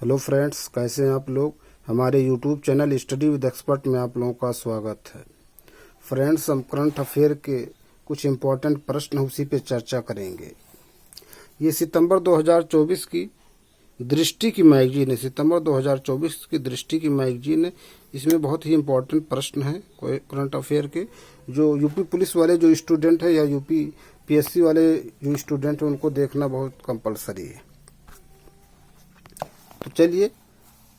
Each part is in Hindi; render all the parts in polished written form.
हेलो फ्रेंड्स, कैसे हैं आप लोग। हमारे YouTube channel study with expert में आप लोगों का स्वागत है। फ्रेंड्स, हम करंट अफेयर के कुछ इम्पोर्टेंट प्रश्न उसी पे चर्चा करेंगे। ये सितंबर 2024 की दृष्टि की मैगजीन है। सितंबर 2024 की दृष्टि की मैगजीन है। इसमें बहुत ही इम्पोर्टेंट प्रश्न हैं करंट अफेयर के, जो यूपी पुलिस वाले जो स्टूडेंट हैं या यूपी पीएससी वाले जो स्टूडेंट हैं उनको देखना बहुत कंपलसरी है। तो चलिए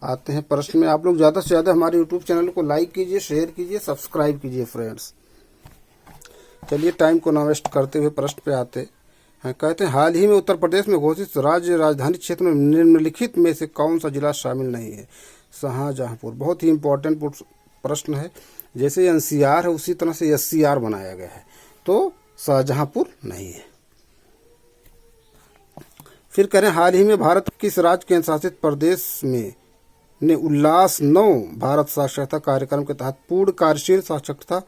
आते हैं प्रश्न में। आप लोग ज़्यादा से ज़्यादा हमारे यूट्यूब चैनल को लाइक कीजिए, शेयर कीजिए, सब्सक्राइब कीजिए फ्रेंड्स। चलिए टाइम को ना वेस्ट करते हुए प्रश्न पे आते हैं। कहते हैं, हाल ही में उत्तर प्रदेश में घोषित राज्य राजधानी क्षेत्र में निम्नलिखित में से कौन सा जिला शामिल नहीं है। शाहजहांपुर। बहुत ही इम्पोर्टेंट प्रश्न है। जैसे एनसीआर है उसी तरह से एससीआर बनाया गया है, तो शाहजहांपुर नहीं है। फिर करें, हाल ही में भारत किस राज्य केंद्र शासित प्रदेश में ने उल्लास 9 भारत साक्षरता कार्यक्रम के तहत पूर्ण कार्यशील साक्षरता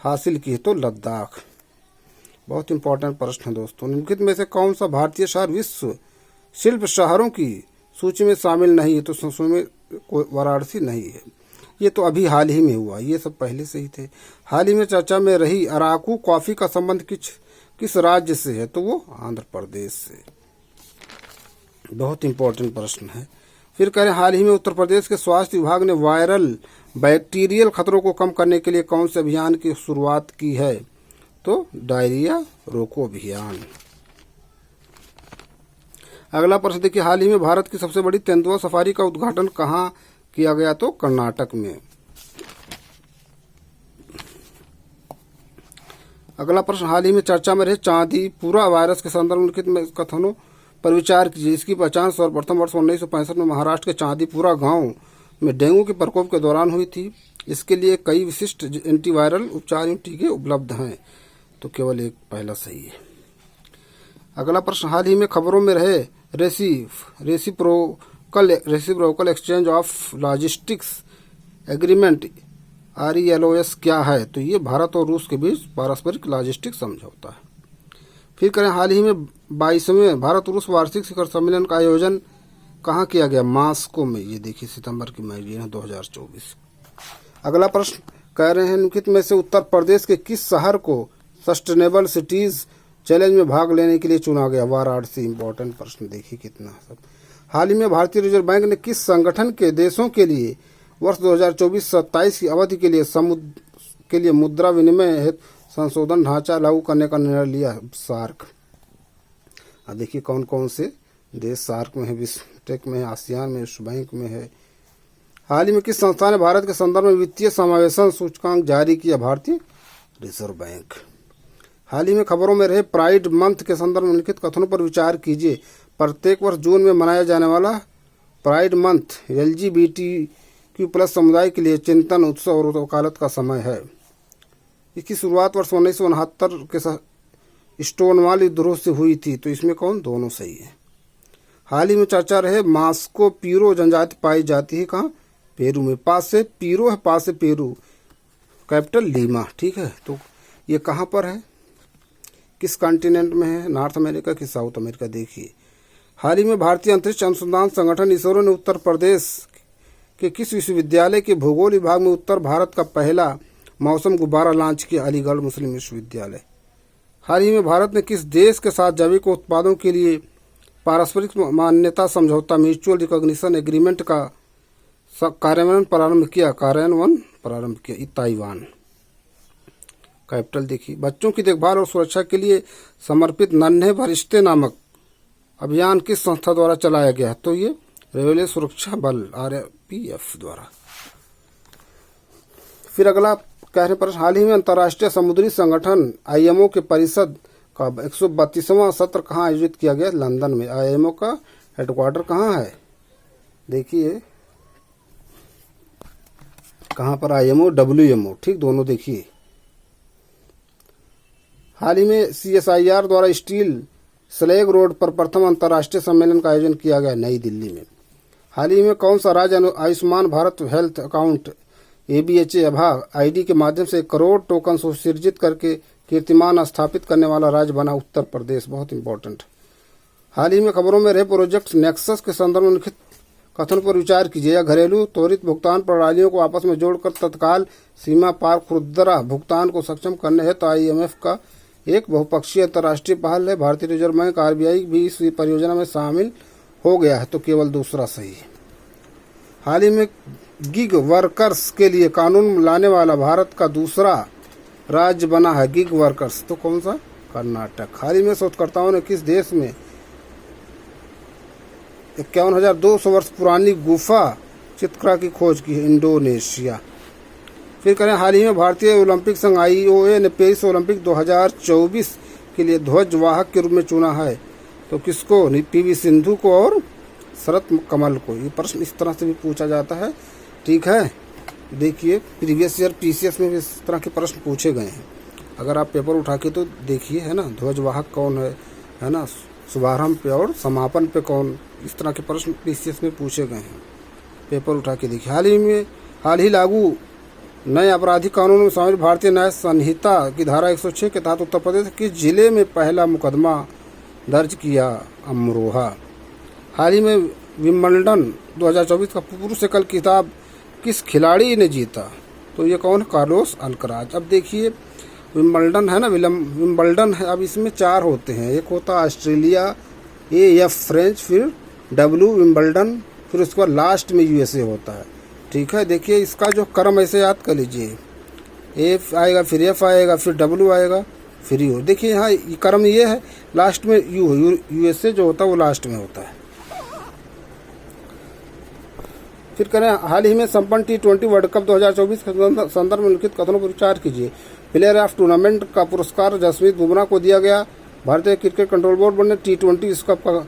हासिल की है। तो लद्दाख। बहुत इंपॉर्टेंट प्रश्न है दोस्तों। निम्नलिखित में से कौन सा भारतीय शहर विश्व शिल्प शहरों की सूची में शामिल नहीं है। तो सूची में वाराणसी नहीं है। ये तो अभी हाल ही में हुआ, ये सब पहले से ही थे। हाल ही में चर्चा में रही अराकू कॉफी का संबंध किस राज्य से है। तो वो आंध्र प्रदेश से। बहुत इंपॉर्टेंट प्रश्न है। फिर करें, हाल ही में उत्तर प्रदेश के स्वास्थ्य विभाग ने वायरल बैक्टीरियल खतरों को कम करने के लिए कौन से अभियान की शुरुआत की है। तो डायरिया रोको अभियान। अगला प्रश्न देखिए, हाल ही में भारत की सबसे बड़ी तेंदुआ सफारी का उद्घाटन कहाँ किया गया। तो कर्नाटक में। अगला प्रश्न, हाल ही में चर्चा में रहे चांदीपुरा वायरस के संदर्भ में लिखित में कथनों पर विचार कीजिए। इसकी पहचान सर्वप्रथम वर्ष 1965 में महाराष्ट्र के चांदीपुरा गांव में डेंगू के प्रकोप के दौरान हुई थी। इसके लिए कई विशिष्ट एंटीवायरल उपचार एवं टीके उपलब्ध हैं। तो केवल एक पहला सही है। अगला प्रश्न, हाल ही में खबरों में रहे reciprocal exchange of logistics agreement RELOS क्या है। तो ये भारत और रूस के बीच पारस्परिक लॉजिस्टिक समझौता है। फिर करें, हाल ही में 22वें भारत रूस वार्षिक शिखर सम्मेलन का आयोजन कहाँ किया गया। मॉस्को में। ये देखिए सितंबर की मैगजीन है 2024। अगला प्रश्न कह रहे हैं, निम्नलिखित में से उत्तर प्रदेश के किस शहर को सस्टेनेबल सिटीज चैलेंज में भाग लेने के लिए चुना गया। वाराणसी। इंपॉर्टेंट प्रश्न देखिए कितना सब। हाल ही में भारतीय रिजर्व बैंक ने किस संगठन के देशों के लिए वर्ष 2024-27 की अवधि के लिए मुद्रा विनिमय हेतु संशोधन ढांचा लागू करने का निर्णय लिया। सार्क। अब देखिए कौन कौन से देश सार्क में है। बिस्टेक में है, आसियान में, विश्व बैंक में है। हाल ही में किस संस्था ने भारत के संदर्भ में वित्तीय समावेशन सूचकांक जारी किया। भारतीय रिजर्व बैंक। हाल ही में खबरों में रहे प्राइड मंथ के संदर्भ में लिखित कथनों पर विचार कीजिए। प्रत्येक वर्ष जून में मनाया जाने वाला प्राइड मंथ LGBTQ+ समुदाय के लिए चिंतन, उत्सव और वकालत का समय है। इसकी शुरुआत वर्ष 1969 के स्टोनवॉल विद्रोह से हुई थी। तो इसमें कौन दोनों सही है। हाल ही में चर्चा रहे मास्को पीरो जनजाति पाई जाती है कहाँ। पेरू में। पास से पीरो है, पास से पेरू, कैपिटल लीमा। ठीक है। तो ये कहाँ पर है, किस कॉन्टिनेंट में है, नॉर्थ अमेरिका कि साउथ अमेरिका। देखिए, हाल ही में भारतीय अंतरिक्ष अनुसंधान संगठन इसरो ने उत्तर प्रदेश के किस विश्वविद्यालय के भूगोल विभाग में उत्तर भारत का पहला मौसम गुब्बारा लॉन्च किया। अलीगढ़ मुस्लिम विश्वविद्यालय। हाल ही में भारत ने किस देश के साथ जैविक उत्पादों के लिए पारस्परिक मान्यता समझौता म्यूचुअल रिकॉग्निशन एग्रीमेंट का कार्यान्वयन प्रारंभ किया। ताइवान। कैपिटल देखिए, बच्चों की देखभाल और सुरक्षा के लिए समर्पित नन्हे भरिश्ते नामक अभियान किस संस्था द्वारा चलाया गया। तो ये रेलवे सुरक्षा बल RPF द्वारा। फिर अगला कह रहे प्रश्न, हाल ही में अंतर्राष्ट्रीय समुद्री संगठन IMO के परिषद का 132वां सत्र कहाँ आयोजित किया गया। लंदन में। IMO का हेडक्वार्टर कहाँ है। देखिए कहाँ पर IMO WMO। ठीक, दोनों देखिए। हाल ही में CSIR द्वारा स्टील स्लैग रोड पर प्रथम अंतर्राष्ट्रीय सम्मेलन का आयोजन किया गया नई दिल्ली में। हाल ही में कौन सा राज्य Ayushman Bharat health account ABHA अभाव ID के माध्यम से 1 करोड़ टोकन सुसर्जित करके कीर्तिमान स्थापित करने वाला राज्य बना। उत्तर प्रदेश। बहुत इंपॉर्टेंट। हाल ही में खबरों में रहे प्रोजेक्ट नेक्सस के संदर्भ में लिखित कथन पर विचार कीजिए। या घरेलू त्वरित भुगतान प्रणालियों को आपस में जोड़कर तत्काल सीमा पार खुदरा भुगतान को सक्षम करने हेतु IMF का एक बहुपक्षीय अंतर्राष्ट्रीय पहल है। भारतीय रिजर्व बैंक RBI भी इस परियोजना में शामिल हो गया है, तो केवल दूसरा सही है। हाल ही में गिग वर्कर्स के लिए कानून लाने वाला भारत का दूसरा राज्य बना है गिग वर्कर्स, तो कौन सा? कर्नाटक। हाल ही में शोधकर्ताओं ने किस देश में 51,200 वर्ष पुरानी गुफा चित्रा की खोज की है? इंडोनेशिया। फिर करें, हाल ही में भारतीय ओलंपिक संघ IOA ने पेरिस ओलंपिक 2024 के लिए ध्वजवाहक के रूप में चुना है, तो किसको? PV सिंधु को और शरत कमल को। ये प्रश्न इस तरह से भी पूछा जाता है, ठीक है। देखिए प्रीवियस ईयर PCS में भी इस तरह के प्रश्न पूछे गए हैं, अगर आप पेपर उठा के तो देखिए, है ना। ध्वजवाहक कौन है ना, शुभारंभ पे और समापन पे कौन, इस तरह के प्रश्न PCS में पूछे गए हैं, पेपर उठा के देखिए। हाल ही लागू नए आपराधिक कानून में शामिल भारतीय न्याय संहिता की धारा 106 के तहत उत्तर प्रदेश के जिले में पहला मुकदमा दर्ज किया? अमरोहा। हाल ही में विंबलडन 2024 का पुरुष एकल खिताब किस खिलाड़ी ने जीता? तो ये कौन? Carlos Alcaraz. अब देखिए विंबलडन है ना, विंबलडन है, अब इसमें 4 होते हैं। एक होता है ऑस्ट्रेलिया, AF फ्रेंच, फिर W विंबलडन, फिर उसके बाद लास्ट में USA होता है, ठीक है। देखिए इसका जो क्रम ऐसे याद कर लीजिए, F आएगा, फिर F आएगा, फिर W आएगा, फिर U। देखिए यहाँ क्रम ये है, लास्ट में USA जो होता है वो लास्ट में होता है। फिर करें, हाल ही में संपन्न T20 वर्ल्ड कप 2024 के संदर्भ में लिखित कथनों पर विचार कीजिए। प्लेयर ऑफ टूर्नामेंट का पुरस्कार जसप्रीत बुमराह को दिया गया। भारतीय क्रिकेट कंट्रोल बोर्ड ने T20 विश्व कप का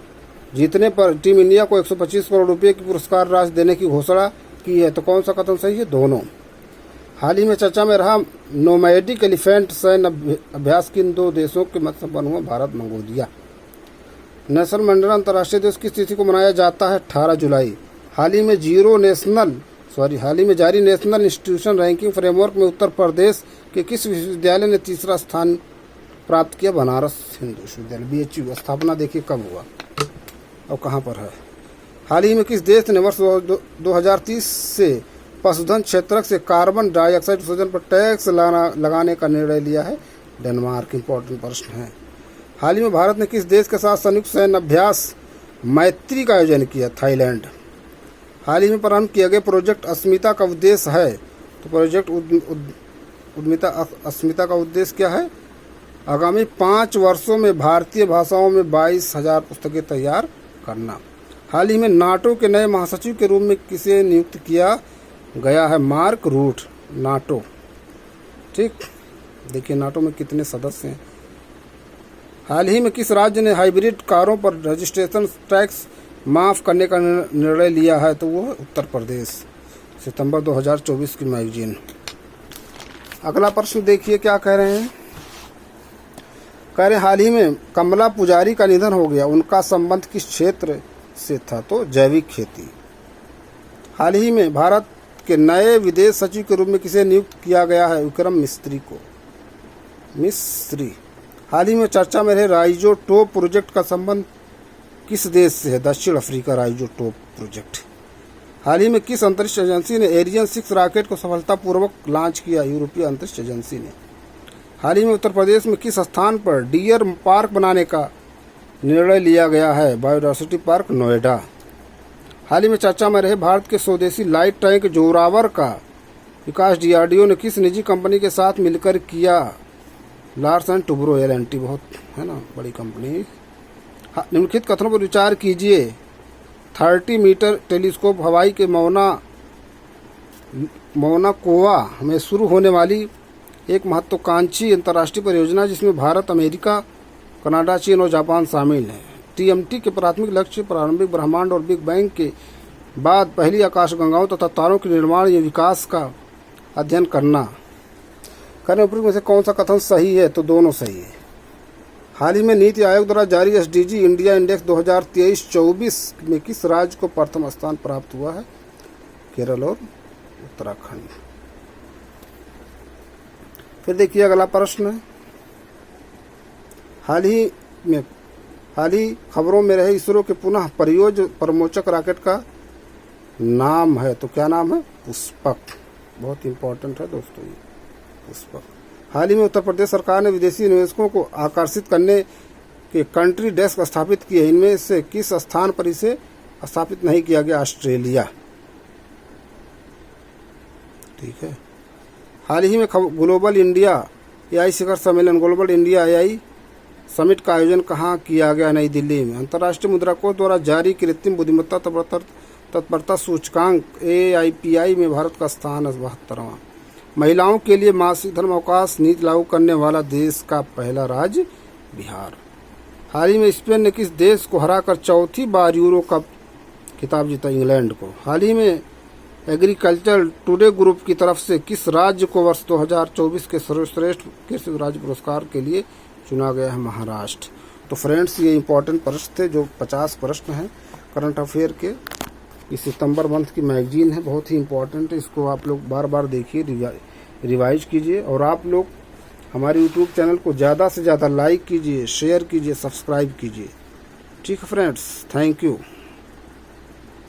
जीतने पर टीम इंडिया को 125 करोड़ रुपए की पुरस्कार राशि देने की घोषणा की है, तो कौन सा कथन सही है? दोनों। हाल ही में चर्चा में रहा नोमैडिक एलिफेंट सैन्य अभ्यास किन 2 देशों के मध्य संपन्न हुआ? भारत मंगोलिया। नेल्सन मंडेला अंतर्राष्ट्रीय दिवस किस तिथि को मनाया जाता है? 18 जुलाई। हाल ही में जारी नेशनल इंस्टीट्यूशन रैंकिंग फ्रेमवर्क में उत्तर प्रदेश के किस विश्वविद्यालय ने तीसरा स्थान प्राप्त किया? बनारस हिंदू विश्वविद्यालय, BHU। स्थापना देखिए कब हुआ और कहाँ पर है। हाल ही में किस देश ने वर्ष 2030 से पशुधन क्षेत्र से कार्बन डाइऑक्साइड उत्सर्जन पर टैक्स लगाने का निर्णय लिया है? डेनमार्क। इंपॉर्टेंट प्रश्न है। हाल ही में भारत ने किस देश के साथ संयुक्त सैन्य अभ्यास मैत्री का आयोजन किया? थाईलैंड। हाल ही में प्रारंभ किया गया प्रोजेक्ट अस्मिता का उद्देश्य है, तो प्रोजेक्ट अस्मिता का उद्देश्य क्या है? आगामी 5 वर्षों में भारतीय भाषाओं में 22,000 पुस्तकें तैयार करना। हाल ही में नाटो के नए महासचिव के रूप में किसे नियुक्त किया गया है? Mark root. नाटो, ठीक। देखिए नाटो में कितने सदस्य हैं। हाल ही में किस राज्य ने हाइब्रिड कारों पर रजिस्ट्रेशन टैक्स माफ करने का निर्णय लिया है? तो वो है उत्तर प्रदेश। सितंबर 2024 की मैगजीन। अगला प्रश्न देखिए क्या कह रहे हैं। कह रहे हाल ही में कमला पुजारी का निधन हो गया, उनका संबंध किस क्षेत्र से था? तो जैविक खेती। हाल ही में भारत के नए विदेश सचिव के रूप में किसे नियुक्त किया गया है? विक्रम मिस्त्री को। मिस्त्री। हाल ही में चर्चा में रहे राइजोटोप प्रोजेक्ट का संबंध किस देश से है? दक्षिण अफ्रीका। राइजोटोप प्रोजेक्ट। हाल ही में किस अंतरिक्ष एजेंसी ने एरियन 6 रॉकेट को सफलतापूर्वक लॉन्च किया? यूरोपीय अंतरिक्ष एजेंसी ने। हाल ही में उत्तर प्रदेश में किस स्थान पर डियर पार्क बनाने का निर्णय लिया गया है? Biodiversity park, Noida. हाल ही में चर्चा में रहे भारत के स्वदेशी लाइट टैंक जोरावर का विकास DRDO ने किस निजी कंपनी के साथ मिलकर किया? लार्स एंड टुब्रो L&T, बहुत है ना बड़ी कंपनी। निम्नलिखित कथनों पर विचार कीजिए। 30 मीटर टेलीस्कोप हवाई के मौना कोवा में शुरू होने वाली एक महत्वाकांक्षी अंतर्राष्ट्रीय परियोजना जिसमें भारत, अमेरिका, कनाडा, चीन और जापान शामिल हैं। TMT के प्राथमिक लक्ष्य प्रारंभिक ब्रह्मांड और बिग बैंग के बाद पहली आकाशगंगाओं तथा तारों के निर्माण या विकास का अध्ययन करना। ऊपर में से कौन सा कथन सही है? तो दोनों सही है। हाल ही में नीति आयोग द्वारा जारी SDG इंडिया इंडेक्स 2023-24 में किस राज्य को प्रथम स्थान प्राप्त हुआ है? केरल और उत्तराखंड। फिर देखिए अगला प्रश्न। हाल ही खबरों में रहे इसरो के पुनः प्रमोचक रॉकेट का नाम है, तो क्या नाम है? पुष्पक। बहुत इंपॉर्टेंट है दोस्तों ये पुष्पक। हाल ही में उत्तर प्रदेश सरकार ने विदेशी निवेशकों को आकर्षित करने के कंट्री डेस्क स्थापित किए। इनमें से किस स्थान पर इसे स्थापित नहीं किया गया? ऑस्ट्रेलिया। ठीक है। हाल ही में ग्लोबल इंडिया एआई शिखर सम्मेलन, ग्लोबल इंडिया एआई समिट का आयोजन कहाँ किया गया? नई दिल्ली में। अंतर्राष्ट्रीय मुद्रा कोष द्वारा जारी कृत्रिम बुद्धिमत्ता तत्परता सूचकांक AIPI में भारत का स्थान 72वां। महिलाओं के लिए मासिक धर्म अवकाश नीति लागू करने वाला देश का पहला राज्य बिहार। हाल ही में स्पेन ने किस देश को हराकर चौथी बार यूरो कप खिताब जीता? इंग्लैंड को। हाल ही में एग्रीकल्चर टुडे ग्रुप की तरफ से किस राज्य को वर्ष 2024 के सर्वश्रेष्ठ कृषि राज्य पुरस्कार के लिए चुना गया है? महाराष्ट्र। तो फ्रेंड्स, ये इंपॉर्टेंट प्रश्न थे, जो 50 प्रश्न हैं करंट अफेयर के। इस सितंबर मंथ की मैगजीन है, बहुत ही इंपॉर्टेंट है। इसको आप लोग बार बार देखिए, रिवाइज कीजिए, और आप लोग हमारे यूट्यूब चैनल को ज़्यादा से ज़्यादा लाइक कीजिए, शेयर कीजिए, सब्सक्राइब कीजिए। ठीक है फ्रेंड्स, थैंक यू।